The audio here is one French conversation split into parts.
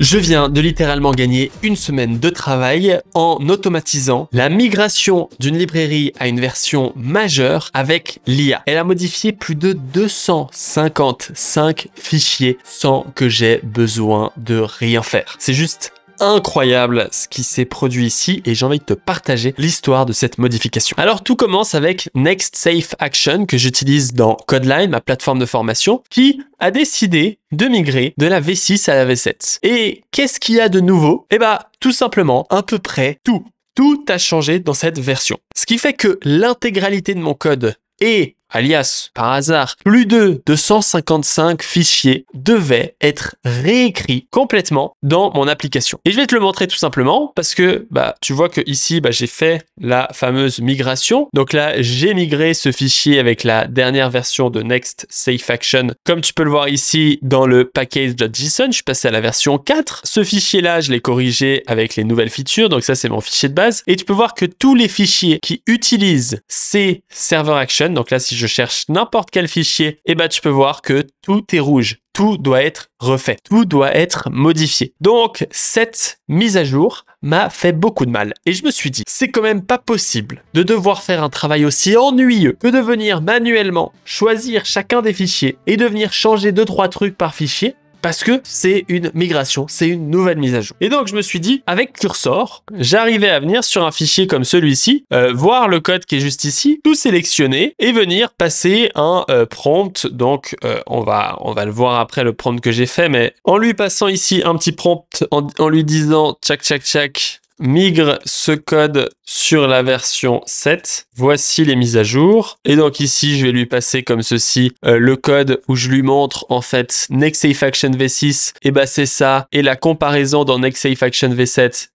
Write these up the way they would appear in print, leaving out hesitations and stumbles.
Je viens de littéralement gagner une semaine de travail en automatisant la migration d'une librairie à une version majeure avec l'IA. Elle a modifié plus de 255 fichiers sans que j'aie besoin de rien faire. C'est juste incroyable ce qui s'est produit ici et j'ai envie de te partager l'histoire de cette modification. Alors tout commence avec Next Safe Action que j'utilise dans Kodeline, ma plateforme de formation, qui a décidé de migrer de la V6 à la V7. Et qu'est-ce qu'il y a de nouveau? Eh bah tout simplement à peu près tout. Tout a changé dans cette version. Ce qui fait que l'intégralité de mon code et alias, par hasard, plus de 255 fichiers devaient être réécrits complètement dans mon application. Et je vais te le montrer tout simplement parce que tu vois que ici j'ai fait la fameuse migration. Donc là, j'ai migré ce fichier avec la dernière version de Next Safe Action. Comme tu peux le voir ici dans le package.json, je suis passé à la version 4. Ce fichier-là, je l'ai corrigé avec les nouvelles features. Donc ça, c'est mon fichier de base. Et tu peux voir que tous les fichiers qui utilisent ces server action, donc là, si je cherche n'importe quel fichier, tu peux voir que tout est rouge. Tout doit être refait. Tout doit être modifié. Donc, cette mise à jour m'a fait beaucoup de mal. Et je me suis dit, c'est quand même pas possible de devoir faire un travail aussi ennuyeux que de venir manuellement choisir chacun des fichiers et de venir changer 2-3 trucs par fichier. Parce que c'est une migration, c'est une nouvelle mise à jour. Et donc, je me suis dit, avec Cursor, j'arrivais à venir sur un fichier comme celui-ci, voir le code qui est juste ici, tout sélectionner et venir passer un prompt. Donc, on va le voir après, le prompt que j'ai fait, mais en lui passant ici un petit prompt, en lui disant tchac, tchac, tchac, migre ce code sur la version 7. Voici les mises à jour. Et donc ici, je vais lui passer comme ceci le code où je lui montre en fait Next Safe Action V6. Et c'est ça. Et la comparaison dans Next Safe Action V7.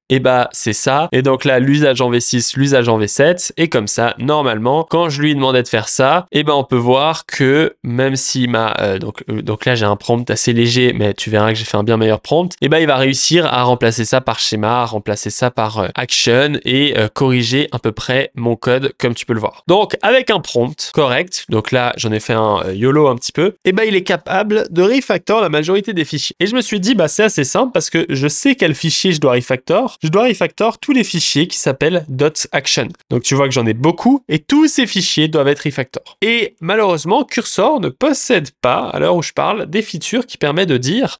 C'est ça. Et donc là, l'usage en V6, l'usage en V7. Et comme ça, normalement, quand je lui demandais de faire ça, on peut voir que même s'il m'a... donc là, j'ai un prompt assez léger, mais tu verras que j'ai fait un bien meilleur prompt. Il va réussir à remplacer ça par schéma, à remplacer ça par action et corriger à peu près mon code comme tu peux le voir. Donc, avec un prompt correct, donc là, j'en ai fait un YOLO un petit peu, il est capable de refactor la majorité des fichiers. Et je me suis dit, c'est assez simple parce que je sais quel fichier je dois refactor. Je dois refactor tous les fichiers qui s'appellent .action. Donc, tu vois que j'en ai beaucoup et tous ces fichiers doivent être refactor. Et malheureusement, Cursor ne possède pas, à l'heure où je parle, des features qui permettent de dire,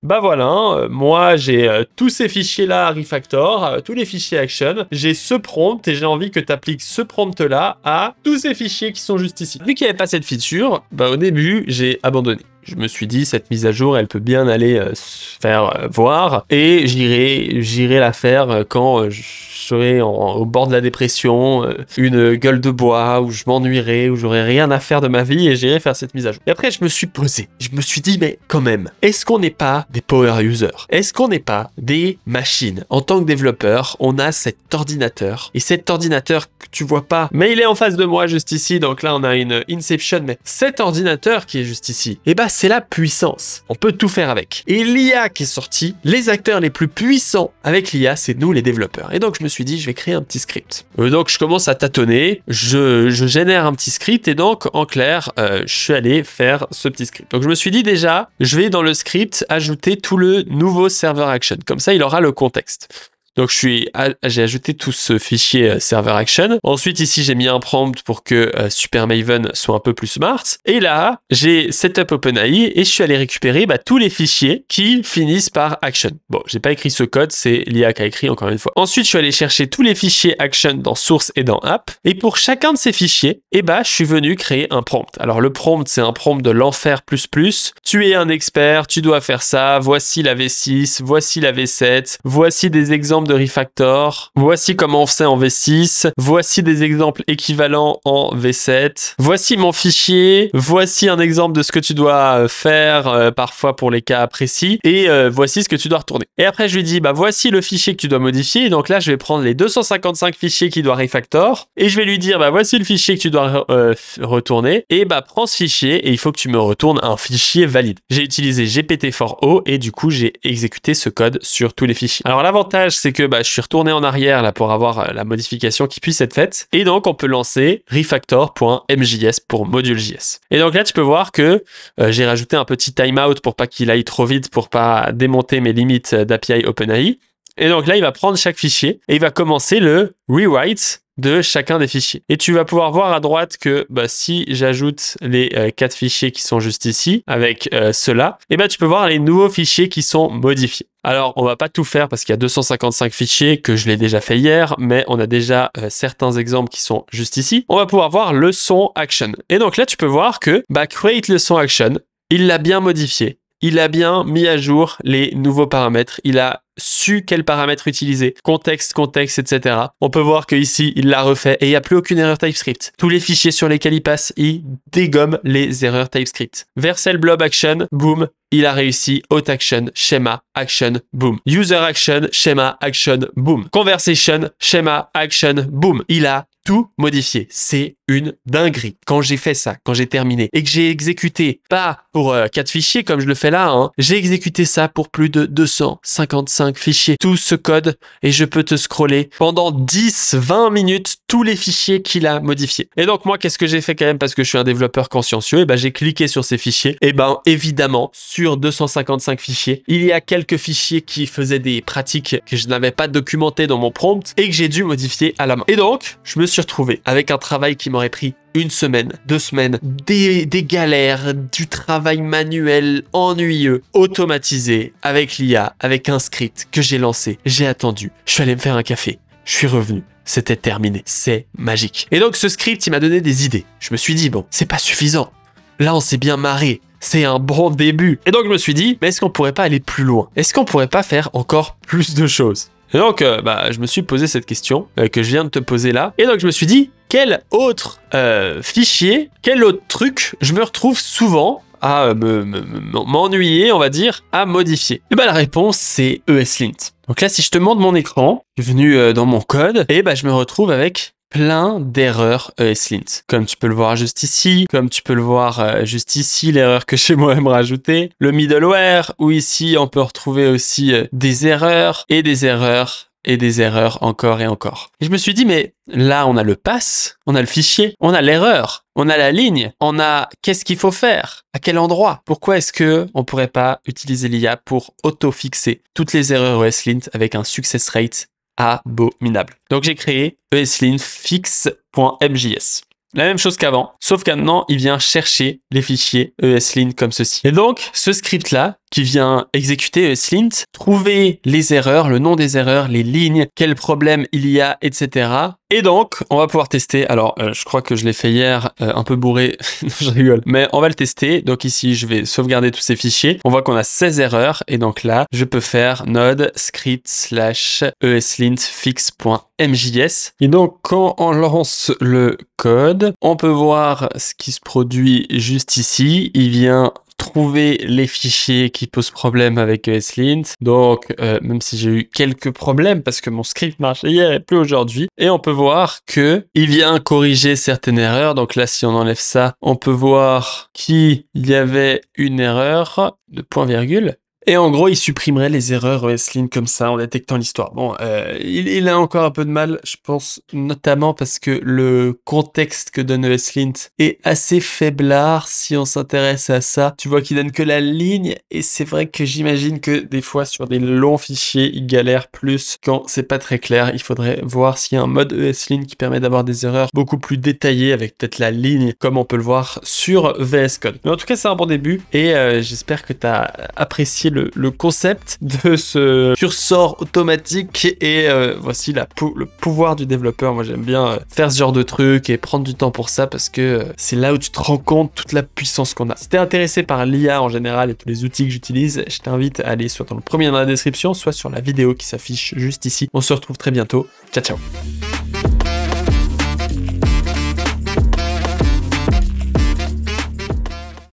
moi, j'ai tous ces fichiers-là à refactor, tous les fichiers action, j'ai ce prompt et j'ai envie que tu appliques ce prompt-là à tous ces fichiers qui sont juste ici. Vu qu'il n'y avait pas cette feature, au début, j'ai abandonné. Je me suis dit, cette mise à jour, elle peut bien aller se faire voir et j'irai la faire quand je serai au bord de la dépression, une gueule de bois, où je m'ennuierai, où j'aurai rien à faire de ma vie et j'irai faire cette mise à jour. Et après, je me suis posé. Je me suis dit, mais quand même, est-ce qu'on n'est pas des power users? Est-ce qu'on n'est pas des machines? En tant que développeur, on a cet ordinateur. Et cet ordinateur que tu vois pas, mais il est en face de moi juste ici. Donc là, on a une Inception. Mais cet ordinateur qui est juste ici, c'est la puissance. On peut tout faire avec. Et l'IA qui est sortie, les acteurs les plus puissants avec l'IA, c'est nous les développeurs. Et donc, je me suis dit, je vais créer un petit script. Donc, je commence à tâtonner, je génère un petit script et donc, en clair, je suis allé faire ce petit script. Donc, je me suis dit déjà, je vais dans le script ajouter tout le nouveau server action. Comme ça, il aura le contexte. Donc, j'ai ajouté tout ce fichier server action. Ensuite, ici, j'ai mis un prompt pour que Super Maven soit un peu plus smart. Et là, j'ai setup OpenAI et je suis allé récupérer tous les fichiers qui finissent par action. Bon, j'ai pas écrit ce code, c'est l'IA qui a écrit encore une fois. Ensuite, je suis allé chercher tous les fichiers action dans source et dans app. Et pour chacun de ces fichiers, je suis venu créer un prompt. Alors, le prompt, c'est un prompt de l'enfer ++. Tu es un expert, tu dois faire ça. Voici la V6, voici la V7, voici des exemples de refactor, voici comment on fait en V6, voici des exemples équivalents en V7, voici mon fichier, voici un exemple de ce que tu dois faire parfois pour les cas précis, et voici ce que tu dois retourner. Et après, je lui dis, voici le fichier que tu dois modifier, et donc là, je vais prendre les 255 fichiers qu'il doit refactor, et je vais lui dire, voici le fichier que tu dois retourner, et prends ce fichier, et il faut que tu me retournes un fichier valide. J'ai utilisé GPT-4o, et du coup, j'ai exécuté ce code sur tous les fichiers. Alors, l'avantage, c'est que je suis retourné en arrière là pour avoir la modification qui puisse être faite. Et donc, on peut lancer refactor.mjs pour module.js. Et donc là, tu peux voir que j'ai rajouté un petit timeout pour pas qu'il aille trop vite, pour pas démonter mes limites d'API OpenAI. Et donc là, il va prendre chaque fichier et il va commencer le rewrite de chacun des fichiers. Et tu vas pouvoir voir à droite que si j'ajoute les 4 fichiers qui sont juste ici, avec ceux-là, et tu peux voir les nouveaux fichiers qui sont modifiés. Alors, on va pas tout faire parce qu'il y a 255 fichiers que je l'ai déjà fait hier, mais on a déjà certains exemples qui sont juste ici. On va pouvoir voir leçon action. Et donc là, tu peux voir que create leçon action, il l'a bien modifié. Il a bien mis à jour les nouveaux paramètres. Il a su quels paramètres utiliser, contexte, etc. On peut voir qu'ici, il l'a refait et il n'y a plus aucune erreur TypeScript. Tous les fichiers sur lesquels il passe, il dégomme les erreurs TypeScript. Vercel blob action, boom, il a réussi. Auth action, schéma, action, boom. User action, schéma, action, boom. Conversation, schéma, action, boom. Il a tout modifié. C'est une dinguerie. Quand j'ai fait ça, quand j'ai terminé et que j'ai exécuté, pas pour 4 fichiers comme je le fais là, j'ai exécuté ça pour plus de 255 fichiers. Tout ce code et je peux te scroller pendant 10-20 minutes tous les fichiers qu'il a modifiés. Et donc moi, qu'est-ce que j'ai fait quand même parce que je suis un développeur consciencieux? J'ai cliqué sur ces fichiers. Et évidemment, sur 255 fichiers, il y a quelques fichiers qui faisaient des pratiques que je n'avais pas documentées dans mon prompt et que j'ai dû modifier à la main. Et donc, je me suis retrouvé avec un travail qui m'aurait pris 1 semaine, 2 semaines, des galères, du travail manuel ennuyeux, automatisé, avec l'IA, avec un script que j'ai lancé. J'ai attendu, je suis allé me faire un café, je suis revenu. C'était terminé, c'est magique. Et donc ce script, il m'a donné des idées. Je me suis dit, bon, c'est pas suffisant. Là, on s'est bien marré. C'est un bon début. Et donc je me suis dit, mais est-ce qu'on pourrait pas aller plus loin? Est-ce qu'on pourrait pas faire encore plus de choses? Et donc, je me suis posé cette question que je viens de te poser là. Et donc, je me suis dit, quel autre fichier, quel autre truc je me retrouve souvent à m'ennuyer, on va dire, à modifier? Et la réponse, c'est ESLint. Donc là, si je te montre mon écran, je suis venu dans mon code, et je me retrouve avec plein d'erreurs ESLint. Comme tu peux le voir juste ici, comme tu peux le voir juste ici, l'erreur que chez moi aime rajouter, le middleware, où ici on peut retrouver aussi des erreurs et des erreurs et des erreurs encore et encore. Et je me suis dit, mais là on a le pass, on a le fichier, on a l'erreur, on a la ligne, on a qu'est-ce qu'il faut faire, à quel endroit. Pourquoi est-ce que on pourrait pas utiliser l'IA pour auto-fixer toutes les erreurs ESLint avec un success rate abominable. Donc j'ai créé eslintfix.mjs. La même chose qu'avant, sauf que maintenant, il vient chercher les fichiers ESLint comme ceci. Et donc, ce script-là, qui vient exécuter ESLint, trouver les erreurs, le nom des erreurs, les lignes, quel problème il y a, etc. Et donc, on va pouvoir tester. Alors, je crois que je l'ai fait hier, un peu bourré, je rigole. Mais on va le tester. Donc ici, je vais sauvegarder tous ces fichiers. On voit qu'on a 16 erreurs. Et donc là, je peux faire node script/eslintfix.mjs. Et donc, quand on lance le code, on peut voir ce qui se produit juste ici. Il vient trouver les fichiers qui posent problème avec ESLint. Donc, même si j'ai eu quelques problèmes parce que mon script marchait hier et plus aujourd'hui. Et on peut voir que il vient corriger certaines erreurs. Donc là, si on enlève ça, on peut voir qu'il y avait une erreur de point virgule. Et en gros, il supprimerait les erreurs ESLint comme ça en détectant l'histoire. Bon, il a encore un peu de mal, je pense, notamment parce que le contexte que donne ESLint est assez faiblard si on s'intéresse à ça. Tu vois qu'il donne que la ligne et c'est vrai que j'imagine que des fois sur des longs fichiers, il galère plus quand c'est pas très clair. Il faudrait voir s'il y a un mode ESLint qui permet d'avoir des erreurs beaucoup plus détaillées avec peut-être la ligne comme on peut le voir sur VS Code. Mais en tout cas, c'est un bon début et j'espère que tu as apprécié le concept de ce cursor automatique et voici le pouvoir du développeur. Moi j'aime bien faire ce genre de truc et prendre du temps pour ça parce que c'est là où tu te rends compte toute la puissance qu'on a. Si t'es intéressé par l'IA en général et tous les outils que j'utilise, je t'invite à aller soit dans le premier dans la description, soit sur la vidéo qui s'affiche juste ici. On se retrouve très bientôt. Ciao ciao.